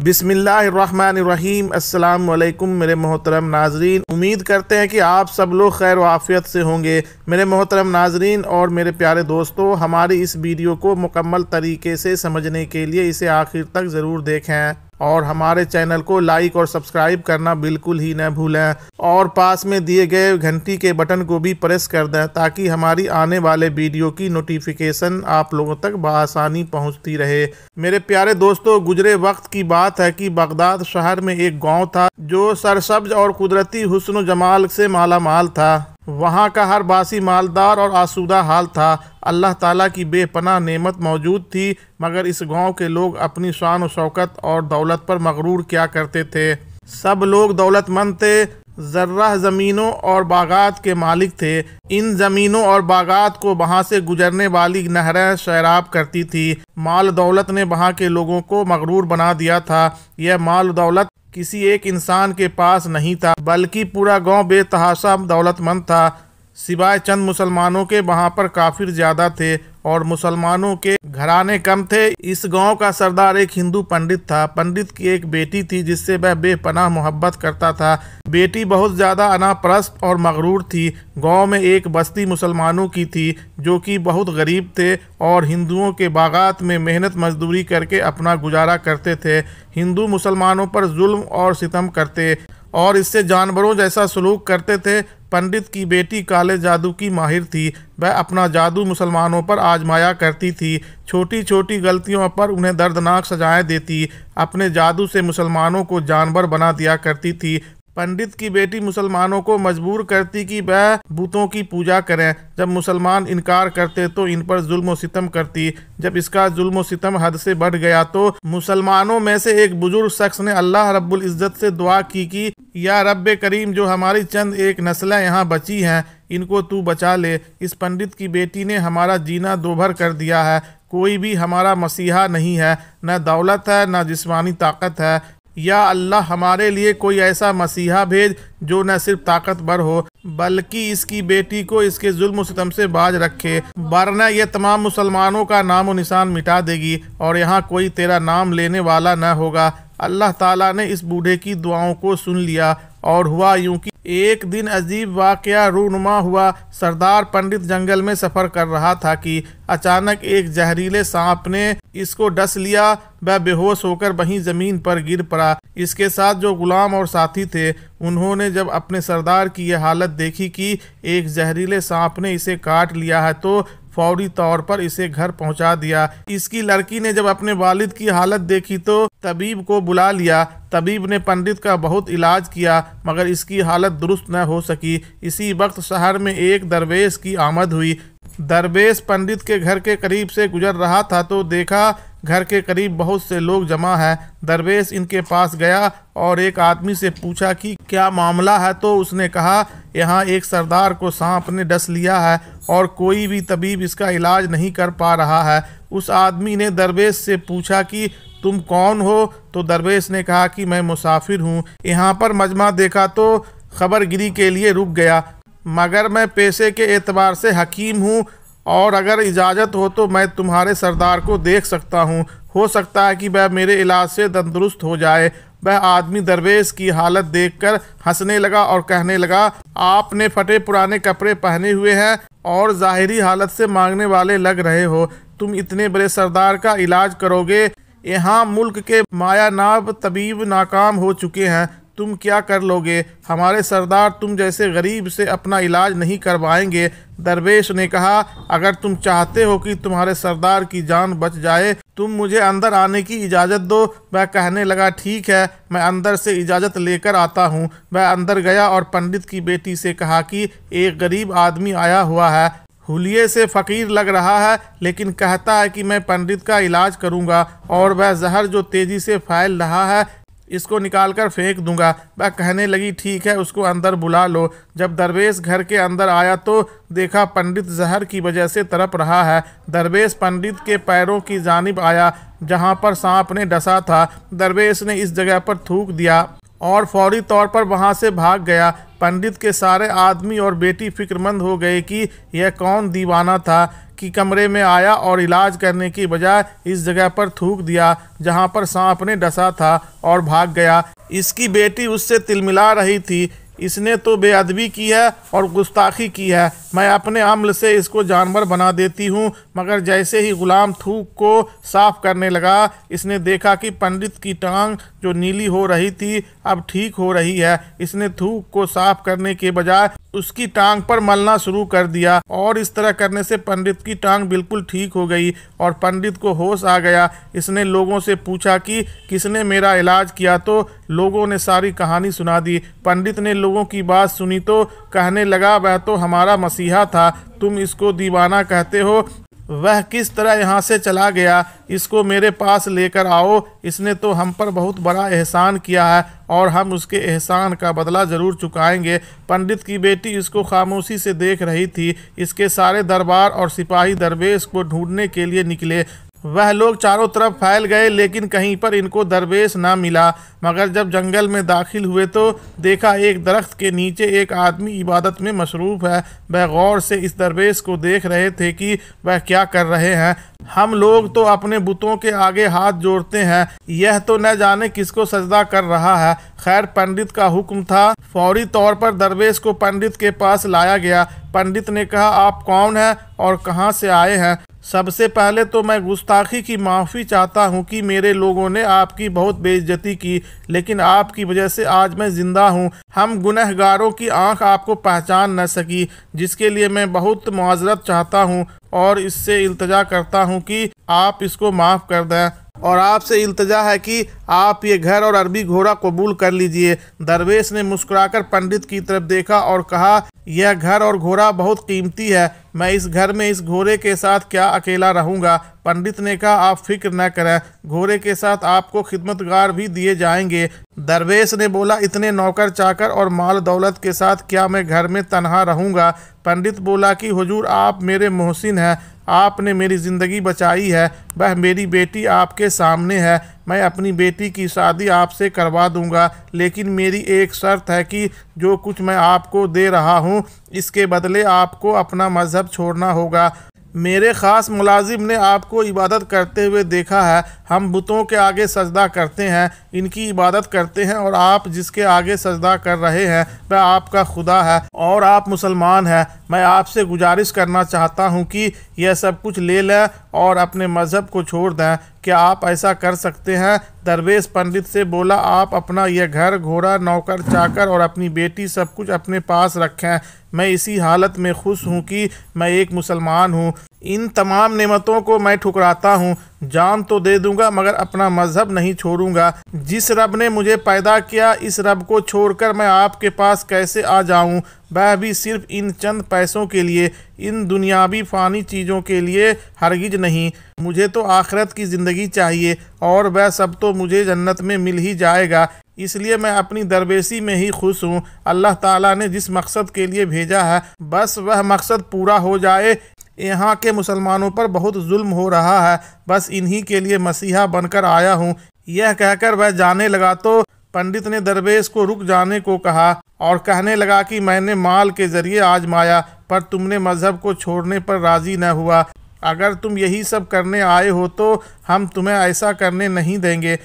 बिस्मिल्लाहिर्रहमानिर्रहीम। अस्सलाम वालेकुम मेरे मोहतरम नाजरीन, उम्मीद करते हैं कि आप सब लोग खैर आफियत से होंगे। मेरे मोहतरम नाजरीन और मेरे प्यारे दोस्तों, हमारी इस वीडियो को मुकम्मल तरीके से समझने के लिए इसे आखिर तक ज़रूर देखें और हमारे चैनल को लाइक और सब्सक्राइब करना बिल्कुल ही न भूलें और पास में दिए गए घंटी के बटन को भी प्रेस कर दें ताकि हमारी आने वाले वीडियो की नोटिफिकेशन आप लोगों तक बआसानी पहुंचती रहे। मेरे प्यारे दोस्तों, गुजरे वक्त की बात है कि बगदाद शहर में एक गांव था जो सरसब्ज और कुदरती हुस्न जमाल से माला माल था। वहाँ का हर बासी मालदार और आसूदा हाल था। अल्लाह ताला की बेपनाह नेमत मौजूद थी, मगर इस गांव के लोग अपनी शान और शौकत और दौलत पर मगरूर क्या करते थे। सब लोग दौलतमंद थे, जर्रा ज़मीनों और बागात के मालिक थे। इन ज़मीनों और बागात को वहाँ से गुजरने वाली नहरें सैराब करती थी। माल दौलत ने वहाँ के लोगों को मगरूर बना दिया था। यह माल दौलत किसी एक इंसान के पास नहीं था, बल्कि पूरा गांव बेतहाशा दौलतमंद था। सिवाय चंद मुसलमानों के वहाँ पर काफिर ज्यादा थे और मुसलमानों के घराने कम थे। इस गांव का सरदार एक हिंदू पंडित था। पंडित की एक बेटी थी जिससे वह बेपनाह मोहब्बत करता था। बेटी बहुत ज्यादा अनापरस्त और मगरूर थी। गांव में एक बस्ती मुसलमानों की थी जो कि बहुत गरीब थे और हिंदुओं के बागात में मेहनत मजदूरी करके अपना गुजारा करते थे। हिंदू मुसलमानों पर जुल्म और सितम करते और इससे जानवरों जैसा सलूक करते थे। पंडित की बेटी काले जादू की माहिर थी। वह अपना जादू मुसलमानों पर आजमाया करती थी। छोटी छोटी गलतियों पर उन्हें दर्दनाक सजाएं देती। अपने जादू से मुसलमानों को जानवर बना दिया करती थी। पंडित की बेटी मुसलमानों को मजबूर करती कि वह बुतों की पूजा करें। जब मुसलमान इनकार करते तो इन पर जुल्म और सितम करती। जब इसका जुल्म और सितम हद से बढ़ गया तो मुसलमानों में से एक बुजुर्ग शख्स ने अल्लाह रब्बुल इज्जत से दुआ की कि या रब्बे करीम, जो हमारी चंद एक नस्लें यहाँ बची हैं इनको तू बचा ले। इस पंडित की बेटी ने हमारा जीना दोभर कर दिया है। कोई भी हमारा मसीहा नहीं है, न दौलत है न जिस्मानी ताकत है। या अल्लाह, हमारे लिए कोई ऐसा मसीहा भेज जो न सिर्फ ताकतवर हो बल्कि इसकी बेटी को इसके जुल्म सितम से बाज रखे, वरना ये तमाम मुसलमानों का नामो निशान मिटा देगी और यहाँ कोई तेरा नाम लेने वाला न होगा। अल्लाह ताला ने इस बूढ़े की दुआओं को सुन लिया और हुआ यूं कि एक दिन अजीब वाकया रूनुमा हुआ। सरदार पंडित जंगल में सफर कर रहा था कि अचानक एक जहरीले सांप ने इसको डस लिया। वह बेहोश होकर वहीं जमीन पर गिर पड़ा। इसके साथ जो गुलाम और साथी थे उन्होंने जब अपने सरदार की यह हालत देखी कि एक जहरीले सांप ने इसे काट लिया है तो फौरी तौर पर इसे घर पहुंचा दिया। इसकी लड़की ने जब अपने वालिद की हालत देखी तो तबीब को बुला लिया। तबीब ने पंडित का बहुत इलाज किया मगर इसकी हालत दुरुस्त न हो सकी। इसी वक्त शहर में एक दरवेश की आमद हुई। दरवेश पंडित के घर के करीब से गुजर रहा था तो देखा घर के करीब बहुत से लोग जमा हैं। दरवेश इनके पास गया और एक आदमी से पूछा कि क्या मामला है, तो उसने कहा यहाँ एक सरदार को सांप ने डस लिया है और कोई भी तबीब इसका इलाज नहीं कर पा रहा है। उस आदमी ने दरवेश से पूछा कि तुम कौन हो, तो दरवेश ने कहा कि मैं मुसाफिर हूँ। यहाँ पर मजमा देखा तो खबरगिरी के लिए रुक गया, मगर मैं पेशे के एतबार से हकीम हूँ और अगर इजाज़त हो तो मैं तुम्हारे सरदार को देख सकता हूँ। हो सकता है कि वह मेरे इलाज से तंदुरुस्त हो जाए। वह आदमी दरवेश की हालत देखकर हंसने लगा और कहने लगा, आपने फटे पुराने कपड़े पहने हुए हैं और ज़ाहिरी हालत से मांगने वाले लग रहे हो। तुम इतने बड़े सरदार का इलाज करोगे? यहाँ मुल्क के मायानाब तबीब नाकाम हो चुके हैं, तुम क्या कर लोगे? हमारे सरदार तुम जैसे गरीब से अपना इलाज नहीं करवाएंगे। दरवेश ने कहा, अगर तुम चाहते हो कि तुम्हारे सरदार की जान बच जाए तुम मुझे अंदर आने की इजाज़त दो। वह कहने लगा, ठीक है, मैं अंदर से इजाज़त लेकर आता हूँ। वह अंदर गया और पंडित की बेटी से कहा कि एक गरीब आदमी आया हुआ है, हुलिये से फ़कीर लग रहा है लेकिन कहता है कि मैं पंडित का इलाज करूँगा और वह जहर जो तेज़ी से फैल रहा है इसको निकालकर फेंक दूंगा। वह कहने लगी, ठीक है, उसको अंदर बुला लो। जब दरवेश घर के अंदर आया तो देखा पंडित जहर की वजह से तड़प रहा है। दरवेश पंडित के पैरों की जानिब आया जहां पर सांप ने डसा था। दरवेश ने इस जगह पर थूक दिया और फौरी तौर पर वहां से भाग गया। पंडित के सारे आदमी और बेटी फिक्रमंद हो गए कि यह कौन दीवाना था की कमरे में आया और इलाज करने की बजाय इस जगह पर थूक दिया जहां पर सांप ने डसा था और भाग गया। इसकी बेटी उससे तिलमिला रही थी। इसने तो बेअदबी की है और गुस्ताखी की है। मैं अपने अम्ल से इसको जानवर बना देती हूँ। मगर जैसे ही गुलाम थूक को साफ करने लगा, इसने देखा कि पंडित की टांग जो नीली हो रही थी अब ठीक हो रही है। इसने थूक को साफ करने के बजाय उसकी टांग पर मलना शुरू कर दिया और इस तरह करने से पंडित की टांग बिल्कुल ठीक हो गई और पंडित को होश आ गया। इसने लोगों से पूछा कि किसने मेरा इलाज किया, तो लोगों ने सारी कहानी सुना दी। पंडित ने लोगों की बात सुनी तो कहने लगा, वह तो हमारा मसीहा था, तुम इसको दीवाना कहते हो। वह किस तरह यहाँ से चला गया, इसको मेरे पास लेकर आओ। इसने तो हम पर बहुत बड़ा एहसान किया है और हम उसके एहसान का बदला ज़रूर चुकाएंगे। पंडित की बेटी इसको खामोशी से देख रही थी। इसके सारे दरबार और सिपाही दरवेश को ढूंढने के लिए निकले। वह लोग चारों तरफ फैल गए लेकिन कहीं पर इनको दरवेश ना मिला। मगर जब जंगल में दाखिल हुए तो देखा एक दरख्त के नीचे एक आदमी इबादत में मशरूफ़ है। वह गौर से इस दरवेश को देख रहे थे कि वह क्या कर रहे हैं। हम लोग तो अपने बुतों के आगे हाथ जोड़ते हैं, यह तो न जाने किसको सजदा कर रहा है। खैर, पंडित का हुक्म था। फौरी तौर पर दरवेश को पंडित के पास लाया गया। पंडित ने कहा, आप कौन हैं और कहाँ से आए हैं? सबसे पहले तो मैं गुस्ताखी की माफ़ी चाहता हूँ कि मेरे लोगों ने आपकी बहुत बेइज्जती की, लेकिन आपकी वजह से आज मैं ज़िंदा हूँ। हम गुनहगारों की आंख आपको पहचान न सकी, जिसके लिए मैं बहुत मुआज़रत चाहता हूँ और इससे इल्तिजा करता हूँ कि आप इसको माफ़ कर दें और आपसे इल्तिजा है कि आप ये घर और अरबी घोड़ा कबूल कर लीजिए। दरवेश ने मुस्कुराकर पंडित की तरफ देखा और कहा, यह घर और घोड़ा बहुत कीमती है। मैं इस घर में इस घोड़े के साथ क्या अकेला रहूँगा? पंडित ने कहा, आप फिक्र न करें, घोड़े के साथ आपको खिदमतगार भी दिए जाएंगे। दरवेश ने बोला, इतने नौकर चाकर और माल दौलत के साथ क्या मैं घर में तन्हा रहूँगा? पंडित बोला कि हुजूर, आप मेरे मोहसिन हैं, आपने मेरी ज़िंदगी बचाई है। वह मेरी बेटी आपके सामने है। मैं अपनी बेटी की शादी आपसे करवा दूंगा, लेकिन मेरी एक शर्त है कि जो कुछ मैं आपको दे रहा हूँ इसके बदले आपको अपना मज़हब छोड़ना होगा। मेरे ख़ास मुलाजिम ने आपको इबादत करते हुए देखा है। हम बुतों के आगे सजदा करते हैं, इनकी इबादत करते हैं और आप जिसके आगे सजदा कर रहे हैं वह आपका खुदा है और आप मुसलमान हैं। मैं आपसे गुजारिश करना चाहता हूं कि यह सब कुछ ले लें और अपने मज़हब को छोड़ दें। क्या आप ऐसा कर सकते हैं? दरवेश पंडित से बोला, आप अपना यह घर, घोड़ा, नौकर चाकर और अपनी बेटी सब कुछ अपने पास रखें। मैं इसी हालत में खुश हूँ कि मैं एक मुसलमान हूँ। इन तमाम नेमतों को मैं ठुकराता हूँ। जान तो दे दूंगा मगर अपना मज़हब नहीं छोड़ूंगा। जिस रब ने मुझे पैदा किया, इस रब को छोड़कर मैं आपके पास कैसे आ जाऊं? वह भी सिर्फ इन चंद पैसों के लिए, इन दुनियावी फ़ानी चीज़ों के लिए हरगिज नहीं। मुझे तो आखिरत की ज़िंदगी चाहिए और वह सब तो मुझे जन्नत में मिल ही जाएगा। इसलिए मैं अपनी दरवेशी में ही खुश हूँ। अल्लाह ताला ने जिस मकसद के लिए भेजा है बस वह मकसद पूरा हो जाए। यहाँ के मुसलमानों पर बहुत जुल्म हो रहा है, बस इन्हीं के लिए मसीहा बनकर आया हूँ। यह कहकर वह जाने लगा तो पंडित ने दरवेश को रुक जाने को कहा और कहने लगा कि मैंने माल के ज़रिए आजमाया पर तुमने मज़हब को छोड़ने पर राज़ी न हुआ। अगर तुम यही सब करने आए हो तो हम तुम्हें ऐसा करने नहीं देंगे।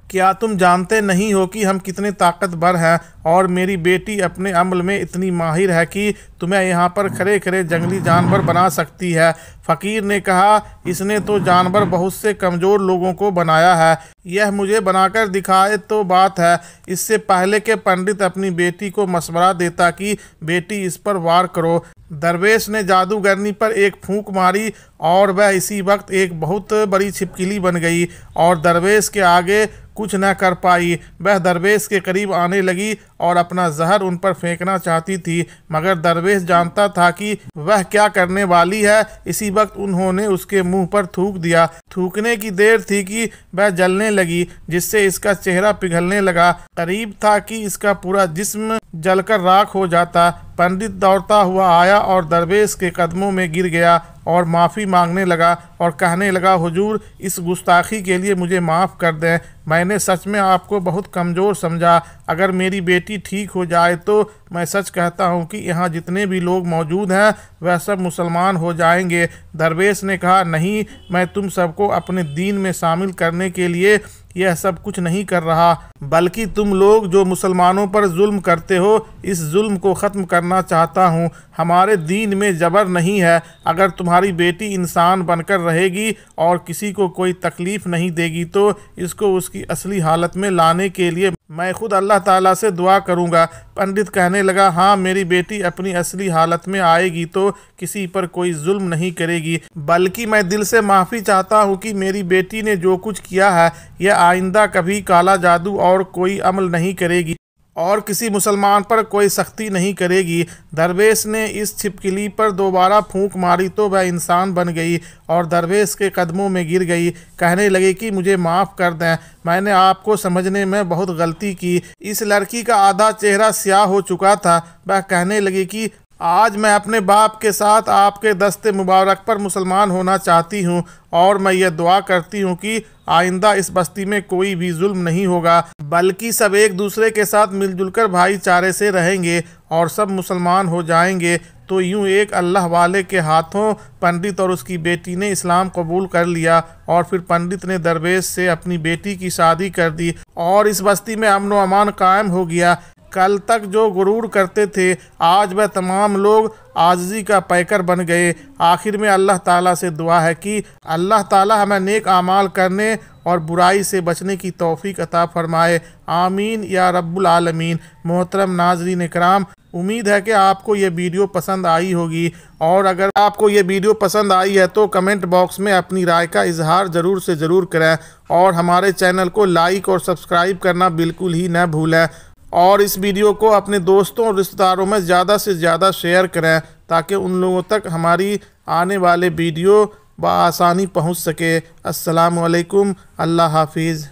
क्या तुम जानते नहीं हो कि हम कितने ताकतवर हैं और मेरी बेटी अपने अमल में इतनी माहिर है कि तुम्हें यहाँ पर खरे खरे जंगली जानवर बना सकती है। फ़कीर ने कहा, इसने तो जानवर बहुत से कमज़ोर लोगों को बनाया है, यह मुझे बनाकर दिखाए तो बात है। इससे पहले कि पंडित अपनी बेटी को मशवरा देता कि बेटी इस पर वार करो, दरवेश ने जादूगरनी पर एक फूंक मारी और वह इसी वक्त एक बहुत बड़ी छिपकली बन गई और दरवेश के आगे कुछ न कर पाई। वह दरवेश के करीब आने लगी और अपना जहर उन पर फेंकना चाहती थी, मगर दरवेश जानता था कि वह क्या करने वाली है। इसी वक्त उन्होंने उसके मुंह पर थूक दिया। थूकने की देर थी कि वह जलने लगी, जिससे इसका चेहरा पिघलने लगा। करीब था कि इसका पूरा जिस्म जलकर राख हो जाता। पंडित दौड़ता हुआ आया और दरवेश के कदमों में गिर गया और माफ़ी मांगने लगा और कहने लगा, हुजूर इस गुस्ताखी के लिए मुझे माफ़ कर दें। मैंने सच में आपको बहुत कमज़ोर समझा। अगर मेरी बेटी ठीक हो जाए तो मैं सच कहता हूँ कि यहाँ जितने भी लोग मौजूद हैं वह सब मुसलमान हो जाएंगे। दरवेश ने कहा, नहीं, मैं तुम सबको अपने दीन में शामिल करने के लिए यह सब कुछ नहीं कर रहा, बल्कि तुम लोग जो मुसलमानों पर जुल्म करते हो इस जुल्म को ख़त्म करना चाहता हूँ। हमारे दीन में जबर नहीं है। अगर तुम्हारी बेटी इंसान बनकर रहेगी और किसी को कोई तकलीफ़ नहीं देगी तो इसको उसकी असली हालत में लाने के लिए मैं खुद अल्लाह ताला से दुआ करूँगा। पंडित कहने लगा, हाँ, मेरी बेटी अपनी असली हालत में आएगी तो किसी पर कोई जुल्म नहीं करेगी, बल्कि मैं दिल से माफ़ी चाहता हूँ कि मेरी बेटी ने जो कुछ किया है यह आइंदा कभी काला जादू और कोई अमल नहीं करेगी और किसी मुसलमान पर कोई सख्ती नहीं करेगी। दरवेश ने इस छिपकली पर दोबारा फूंक मारी तो वह इंसान बन गई और दरवेश के कदमों में गिर गई। कहने लगे कि मुझे माफ़ कर दें, मैंने आपको समझने में बहुत गलती की। इस लड़की का आधा चेहरा स्याह हो चुका था। वह कहने लगी कि आज मैं अपने बाप के साथ आपके दस्ते मुबारक पर मुसलमान होना चाहती हूँ और मैं ये दुआ करती हूँ कि आइंदा इस बस्ती में कोई भी जुल्म नहीं होगा, बल्कि सब एक दूसरे के साथ मिलजुल कर भाईचारे से रहेंगे और सब मुसलमान हो जाएंगे। तो यूँ एक अल्लाह वाले के हाथों पंडित और उसकी बेटी ने इस्लाम कबूल कर लिया और फिर पंडित ने दरवेश से अपनी बेटी की शादी कर दी और इस बस्ती में अमन व अमान कायम हो गया। कल तक जो गुरूर करते थे आज वह तमाम लोग आजिज़ी का पैकर बन गए। आखिर में अल्लाह ताला से दुआ है कि अल्लाह ताला हमें नेक आमाल करने और बुराई से बचने की तौफीक अता फरमाए। आमीन या रब्बुल आलमीन। मोहतरम नाज़रीन इकराम, उम्मीद है कि आपको ये वीडियो पसंद आई होगी और अगर आपको ये वीडियो पसंद आई है तो कमेंट बॉक्स में अपनी राय का इजहार ज़रूर से ज़रूर करें और हमारे चैनल को लाइक और सब्सक्राइब करना बिल्कुल ही न भूलें और इस वीडियो को अपने दोस्तों और रिश्तेदारों में ज़्यादा से ज़्यादा शेयर करें ताकि उन लोगों तक हमारी आने वाले वीडियो बआसानी पहुंच सके। अस्सलामु अलैकुम, अल्लाह हाफिज़।